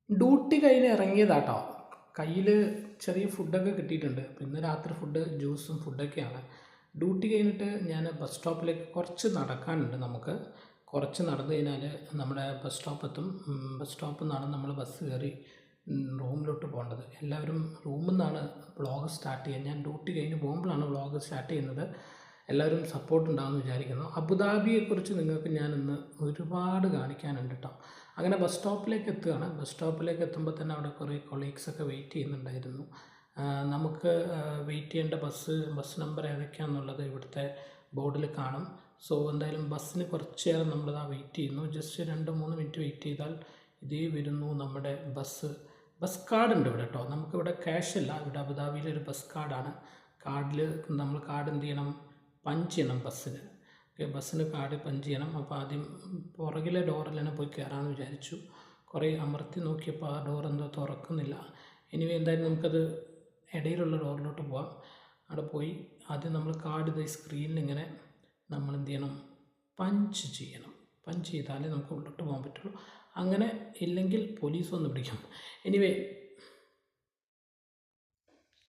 Duty കഴിഞ്ഞ് ഇറങ്ങിയതാട്ടോ. കയ്യിൽ ചെറിയ ഫുഡൊക്കെ കിട്ടിയിട്ടുണ്ട്. അപ്പോൾ ഇന്ന് രാത്രി ഫുഡ് ജ്യൂസും ഫുഡൊക്കെയാണ്. ഡ്യൂട്ടി കഴിഞ്ഞിട്ട് ഞാൻ ബസ് സ്റ്റോപ്പിലേക്ക് കുറച്ച് നടക്കാനുണ്ട്. നമുക്ക് കുറച്ച് നടന്നു കഴിഞ്ഞാൽ നമ്മുടെ ബസ് സ്റ്റോപ്പ് എത്തും. ബസ് സ്റ്റോപ്പിൽ നിന്നാണ് നമ്മൾ ബസ് കയറി റൂമിലോട്ട് പോകേണ്ടത്. എല്ലാവരും റൂമിൽ നിന്നാണ് വ്ളോഗ് സ്റ്റാർട്ട് ചെയ്യുക. ഞാൻ ഡ്യൂട്ടി കഴിഞ്ഞ് പോകുമ്പോഴാണ് വ്ളോഗ് സ്റ്റാർട്ട് ചെയ്യുന്നത്. എല്ലാവരും സപ്പോർട്ട് ഉണ്ടാകുമെന്ന് വിചാരിക്കുന്നു. അബുദാബിയെക്കുറിച്ച് നിങ്ങൾക്ക് ഞാൻ ഇന്ന് ഒരുപാട് കാണിക്കാനുണ്ട് കേട്ടോ. അങ്ങനെ ബസ് സ്റ്റോപ്പിലേക്ക് എത്തുകയാണ്. ബസ് സ്റ്റോപ്പിലേക്ക് എത്തുമ്പോൾ തന്നെ അവിടെ കുറേ കൊളീഗ്സൊക്കെ വെയിറ്റ് ചെയ്യുന്നുണ്ടായിരുന്നു. നമുക്ക് വെയിറ്റ് ചെയ്യേണ്ട ബസ് നമ്പർ ഏതൊക്കെയാണെന്നുള്ളത് ഇവിടുത്തെ ബോർഡിൽ കാണും. സോ എന്തായാലും ബസ്സിന് കുറച്ച് നേരം നമ്മളിതാ വെയിറ്റ് ചെയ്യുന്നു. ജസ്റ്റ് 2-3 മിനിറ്റ് വെയിറ്റ് ചെയ്താൽ ഇതേ വരുന്നു നമ്മുടെ ബസ് കാർഡ് ഉണ്ട് ഇവിടെ കേട്ടോ. നമുക്കിവിടെ ക്യാഷ് അല്ല, ഇവിടെ അബുദാബിയിലൊരു ബസ് കാർഡാണ്. കാർഡിൽ നമ്മൾ കാർഡ് എന്ത് ചെയ്യണം, പഞ്ച് ചെയ്യണം ബസ്സിന്. ഓക്കെ, ബസ്സിന് കാർഡ് പഞ്ച് ചെയ്യണം. അപ്പോൾ ആദ്യം പുറകിലെ ഡോറിൽ തന്നെ പോയി കയറാമെന്ന് വിചാരിച്ചു. കുറേ അമർത്തി നോക്കിയപ്പോൾ ആ ഡോർ എന്തോ തുറക്കുന്നില്ല. എനിവേ എന്തായാലും നമുക്കത് ഇടയിലുള്ള ഡോറിലോട്ട് പോവാം. അവിടെ പോയി ആദ്യം നമ്മൾ കാർഡ് ഇതേ സ്ക്രീനിൽ ഇങ്ങനെ നമ്മൾ എന്ത് ചെയ്യണം, പഞ്ച് ചെയ്യണം. പഞ്ച് ചെയ്താലേ നമുക്ക് ഉള്ളിലോട്ട് പോകാൻ പറ്റുള്ളൂ. അങ്ങനെ ഇല്ലെങ്കിൽ പോലീസ് വന്ന് പിടിക്കും. എനിവേ